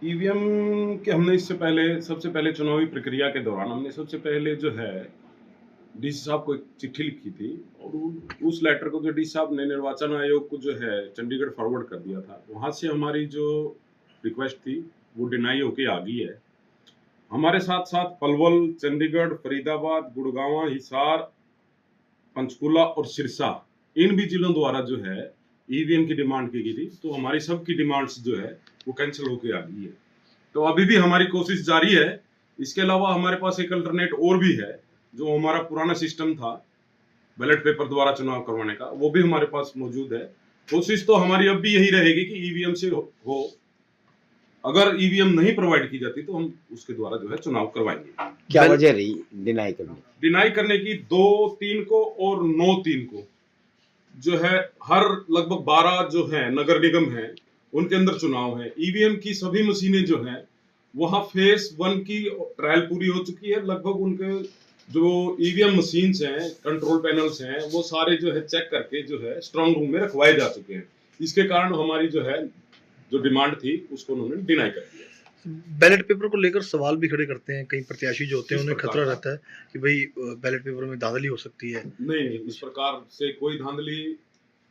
EVM के हमने इससे पहले सबसे पहले चुनावी प्रक्रिया के दौरान हमने सबसे पहले जो है डीसी साहब को एक चिट्ठी लिखी थी और उस लेटर को जो डीसी साहब ने निर्वाचन आयोग को जो है चंडीगढ़ फॉरवर्ड कर दिया था। वहाँ से हमारी जो रिक्वेस्ट थी वो डिनाई होके आ गई है। हमारे साथ-साथ पलवल, चंडीगढ़, फरीदाबाद, गुड़गांव, हिसार, पंचकुला और सिरसा इन भी जिलों द्वारा जो है ईवीएम की डिमांड की गई थी। तो हमारी सबकी डिमांड्स जो है वो कैंसल होके आ गई है। तो अभी भी हमारी कोशिश जारी है। इसके अलावा हमारे पास एक अल्टरनेट और भी है, जो हमारा पुराना सिस्टम था बैलेट पेपर द्वारा चुनाव करवाने का, वो भी हमारे पास मौजूद है। कोशिश तो हमारी अब भी यही रहेगी कि ईवीएम से हो। अगर ईवीएम नहीं प्रोवाइड की जाती तो हम उसके द्वारा जो है चुनाव करवाएंगे। क्या वजह रही डिनाई करने की? डिनाई करने की 2-3 को और 9-3 को जो है हर लगभग 12 जो है नगर निगम है उनके अंदर चुनाव है। ईवीएम की सभी मशीनें जो हैं वहाँ फेज 1 की ट्रायल पूरी हो चुकी है। लगभग उनके जो ईवीएम मशीन्स हैं, कंट्रोल पैनल्स हैं, वो सारे जो है चेक करके जो है स्ट्रांग रूम में रखवाए जा चुके हैं। इसके कारण हमारी जो है जो डिमांड थी उसको उन्होंने डिनाई कर दिया। बैलेट पेपर को लेकर सवाल भी खड़े करते हैं कई प्रत्याशी जो होते हैं, उन्हें खतरा रहता है कि भाई बैलेट पेपर में धांधली हो सकती है। नहीं, इस प्रकार से कोई धांधली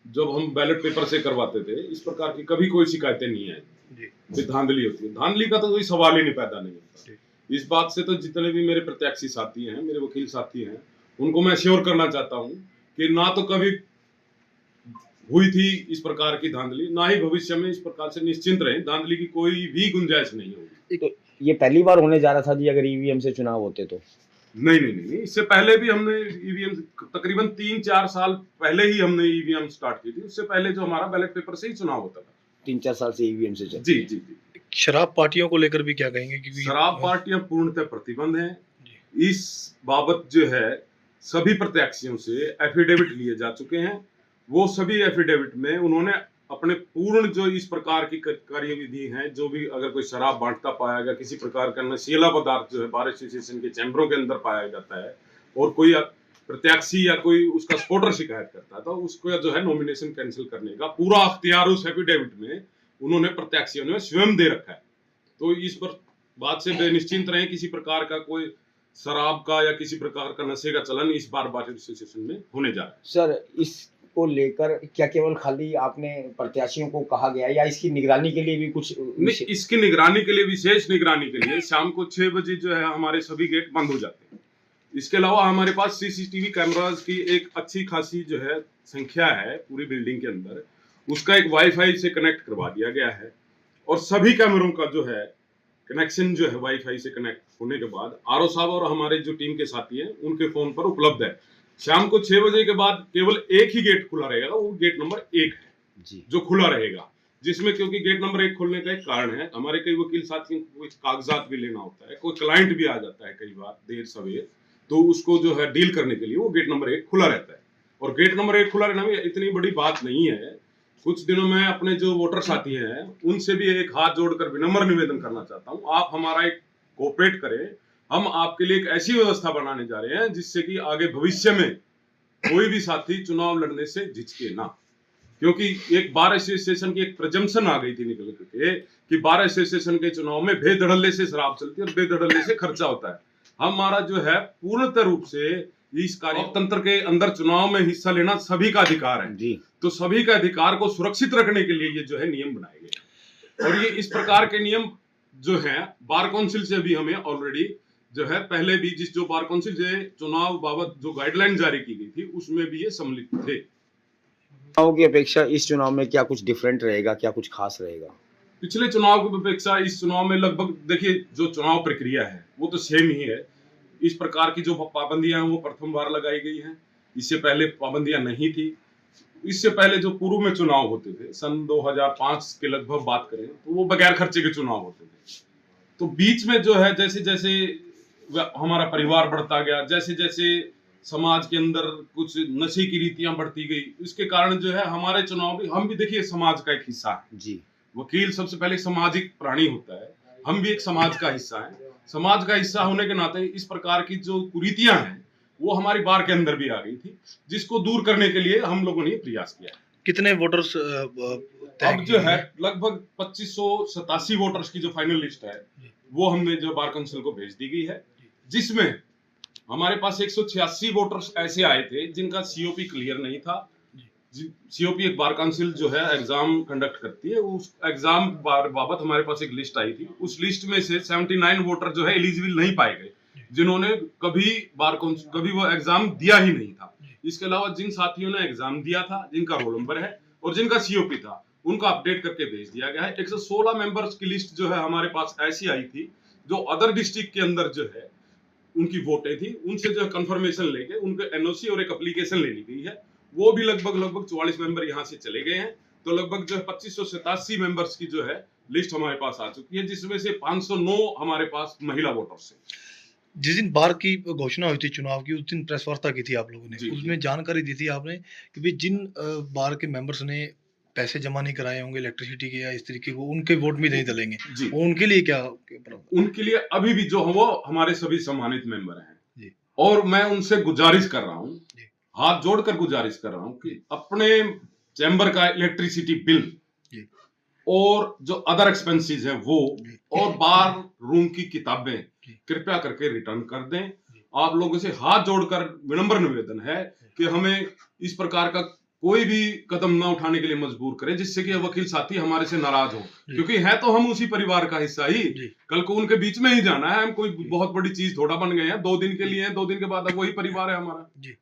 जब हम बैलेट पेपर से करवाते थे इस प्रकार की कभी कोई शिकायतें नहीं आई। धांधली होती है, धांधली का तो कोई सवाल ही नहीं पैदा नहीं होता। इस बात से तो जितने भी मेरे प्रत्याशी साथी हैं, मेरे वकील साथी हैं, उनको मैं श्योर करना चाहता हूँ कि ना तो कभी हुई थी इस प्रकार की धांधली, ना ही भविष्य में इस प्रकार से निश्चिंत रहे, धांधली की कोई भी गुंजाइश नहीं होगी। तो ये पहली बार होने जा रहा था जी अगर ईवीएम से चुनाव होते तो? नहीं, इससे पहले भी हमने ईवीएम तकरीबन 3-4 साल पहले ही हमने ईवीएम स्टार्ट की थी। उससे पहले जो हमारा बैलेट पेपर से ही चुनाव होता था। 3-4 साल से ईवीएम से चल। जी। शराब पार्टियों को लेकर भी क्या कहेंगे? क्योंकि शराब पार्टियां पूर्णतः प्रतिबंध हैं। इस बाबत जो है सभी प्रत्याशियों से एफिडेविट लिए जा चुके हैं। वो सभी एफिडेविट में उन्होंने अपने पूर्ण जो इस प्रकार की कार्यविधि है, जो भी अगर कोई शराब बांटता पाया गया, किसी प्रकार का नशीला पदार्थ जो है बार एसोसिएशन के चैम्बरों के अंदर पाया जाता है और कोई प्रत्याशी या कोई उसका सपोर्टर शिकायत करता है तो उसको जो है नॉमिनेशन कैंसिल करने का पूरा अख्तियार उस एफिडेविट में उन्होंने प्रत्याशियों ने स्वयं दे रखा है। तो इस पर बात से बेनिश्चिंत रहे, किसी प्रकार का कोई शराब का या किसी प्रकार का नशे का चलन इस बार बार एसोसिएशन में होने जा रहा है। सर, इसको लेकर क्या केवल खाली आपने प्रत्याशियों को कहा गया या इसकी निगरानी के लिए भी कुछ? नहीं, इसकी निगरानी के लिए, विशेष निगरानी के लिए शाम को 6 बजे जो है हमारे सभी गेट बंद हो जाते हैं। इसके अलावा हमारे पास सीसीटीवी कैमरास की एक अच्छी खासी जो है संख्या है पूरी बिल्डिंग के अंदर। उसका एक वाईफाई से कनेक्ट करवा दिया गया है और सभी कैमरों का जो है कनेक्शन जो है वाईफाई से कनेक्ट होने के बाद आरओ साहब और हमारे जो टीम के साथी हैं उनके फोन पर उपलब्ध है। शाम को 6 बजे के बाद केवल एक ही गेट खुला रहेगा, वो गेट नंबर 1 है जी, जो खुला रहेगा। जिसमें क्योंकि गेट नंबर 1 खोलने का एक कारण है, हमारे कई वकील साथियों को कुछ कागजात भी लेना होता है, कोई क्लाइंट भी आ जाता है कई बार देर सवेर, तो उसको जो है डील करने के लिए वो गेट नंबर 1 खुला रहता है। और गेट नंबर 1 खुला रहना भी इतनी बड़ी बात नहीं है। कुछ दिनों में अपने जो वोटर साथी हैं उनसे भी एक हाथ जोड़कर विनम्र निवेदन करना चाहता हूं, आप हमारा एक कोऑपरेट करें। हम आपके लिए एक ऐसी व्यवस्था बनाने जा रहे हैं जिससे कि आगे भविष्य में कोई भी साथी चुनाव लड़ने से झिझके ना, क्योंकि एक बार एसोसिएशन की एक प्रजम्पशन आ गई थी निकल के कि बार एसोसिएशन के चुनाव में बेधड़ल्ले से शराब चलती है और बेधड़ल्ले से खर्चा होता है। हमारा जो है पूर्णतः रूप से इस कार्यतंत्र के अंदर चुनाव में हिस्सा लेना सभी का अधिकार है जी। तो सभी का अधिकार को सुरक्षित रखने के लिए ये जो है नियम बनाए गए और ये इस प्रकार के नियम जो है बार काउंसिल से भी हमें ऑलरेडी जो है पहले भी जिस जो बार काउंसिल से चुनाव बाबत जो गाइडलाइन जारी की गई थी उसमें भी ये सम्मिलित थे। चुनाव की अपेक्षा इस चुनाव में क्या कुछ डिफरेंट रहेगा, क्या कुछ खास रहेगा? पिछले चुनाव की अपेक्षा इस चुनाव में लगभग देखिए जो चुनाव प्रक्रिया है वो तो सेम ही है। इस प्रकार की जो पाबंदियां हैं वो प्रथम बार लगाई गई हैं, इससे पहले पाबंदियां नहीं थी। इससे पहले जो पूर्व में चुनाव होते थे सन 2005 के लगभग बात करें तो वो बगैर खर्चे के चुनाव होते थे। तो बीच में जो है जैसे जैसे हमारा परिवार बढ़ता गया, जैसे जैसे समाज के अंदर कुछ नशे की रीतियां बढ़ती गई, इसके कारण जो है हमारे चुनाव भी, हम भी देखिए समाज का एक हिस्सा है जी। वकील सबसे पहले सामाजिक प्राणी होता है, हम भी एक समाज का हिस्सा है। समाज का हिस्सा होने के नाते इस प्रकार की जो कुरीतियां हैं वो हमारी बार के अंदर भी आ गई थी, जिसको दूर करने के लिए हम लोगों ने प्रयास किया। कितने वोटर्स तय अब की जो है है। लगभग 2587 वोटर्स की जो फाइनल लिस्ट है वो हमने जो बार काउंसिल को भेज दी गई है, जिसमें हमारे पास 186 वोटर्स ऐसे आए थे जिनका सीओपी क्लियर नहीं था। सीओपी एक बार काउंसिल जो है एग्जाम कंडक्ट करती है, उस एग्जाम बाबत हमारे पास एक लिस्ट आई थी। उस लिस्ट में से 79 वोटर जो है एलिजिबल नहीं पाए गए, जिन्होंने कभी वो एग्जाम दिया ही नहीं था। इसके अलावा जिन साथियों ने एग्जाम दिया था, जिनका रोल नंबर है और जिनका सीओपी था, उनका अपडेट करके भेज दिया गया है। 116 मेंबर्स की लिस्ट जो है हमारे पास ऐसी आई थी जो अदर डिस्ट्रिक्ट के अंदर जो है उनकी वोटें थी, उनसे जो कंफर्मेशन लेके उनके एनओसी और एक एप्लीकेशन ले ली गई है। वो भी लगभग 44 मेंबर यहाँ से चले गए हैं। तो लगभग जो है 2587 मेंबर्स की जो है लिस्ट हमारे पास आ चुकी है, जिसमें से 509 हमारे पास महिला वोटर्स हैं। जिस दिन बार की घोषणा हुई थी चुनाव की, उस दिन प्रेस वार्ता की थी आप लोगों ने, जी, उसमें जानकारी दी थी आपने कि भाई जिन बार के मेंबर्स ने पैसे जमा नहीं कराए होंगे इलेक्ट्रिसिटी के या इस तरीके को, उनके वोट भी नहीं डलेंगे। जी, वो उनके लिए क्या उनके लिए अभी भी जो है वो हमारे सभी सम्मानित मेंबर हैं जी। और मैं उनसे गुजारिश कर रहा हूँ, जी। हाथ जोड़कर गुजारिश कर रहा हूँ कि अपने चैम्बर का इलेक्ट्रिसिटी बिल जी। और जो अदर एक्सपेंसेस हैं वो जी। और बार रूम की किताबें जी। कृपया करके रिटर्न कर दें। आप लोगों से हाथ जोड़कर विनम्र निवेदन है कि हमें इस प्रकार का कोई भी कदम ना उठाने के लिए मजबूर करें जिससे कि वकील साथी हमारे से नाराज हो, क्योंकि है तो हम उसी परिवार का हिस्सा ही। कल को उनके बीच में ही जाना है, हम कोई बहुत बड़ी चीज थोड़ा बन गए हैं। 2 दिन के लिए हैं, 2 दिन के बाद अब वही परिवार है हमारा। जी।